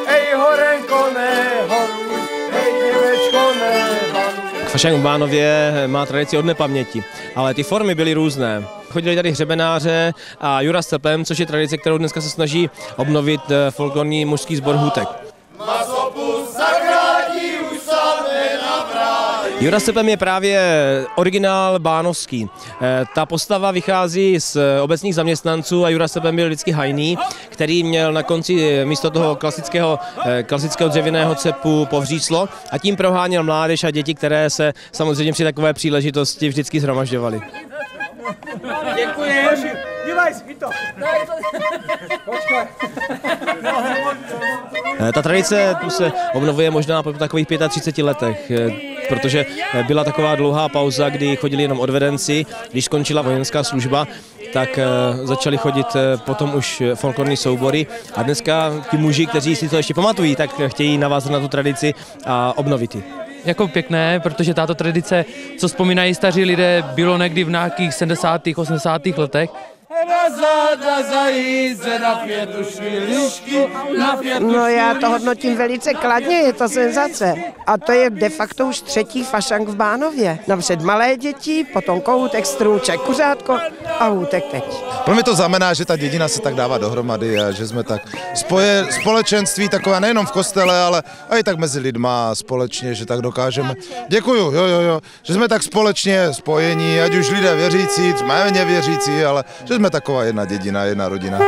ej horenko nehoruj, ej děvečko nevanuj. Fašang v Bánově má tradici od nepaměti, ale ty formy byly různé. Chodili tady hřebenáře a Jura s cepem, což je tradice, kterou dneska se snaží obnovit folklorní mužský sbor Hůtek. Jura s cepem je právě originál bánovský. Ta postava vychází z obecních zaměstnanců a Jura s cepem byl vždycky hajný, který měl na konci místo toho klasického dřevěného cepu povříslo a tím proháněl mládež a děti, které se samozřejmě při takové příležitosti vždycky shromažďovaly. Děkuji. Dívej si, to. Počkej. Ta tradice tu se obnovuje možná po takových 35 letech, protože byla taková dlouhá pauza, kdy chodili jenom odvedenci. Když skončila vojenská služba, tak začali chodit potom už folklorní soubory a dneska ti muži, kteří si to ještě pamatují, tak chtějí navázat na tu tradici a obnovit ji. Jako pěkné, protože tato tradice, co vzpomínají staří lidé, bylo někdy v nějakých 70. 80. letech. No já to hodnotím velice kladně, je to senzace. A to je de facto už třetí fašang v Bánově. Napřed malé děti, potom kohoutek, strůček, kuřátko a Hůtek teď. Pro mě to znamená, že ta dědina se tak dává dohromady a že jsme tak společenství takové nejenom v kostele, ale i tak mezi lidma společně, že tak dokážeme. Děkuju, jo, že jsme tak společně spojení, ať už lidé věřící, méně věřící, ale že jsme taková jedna dědina, jedna rodina.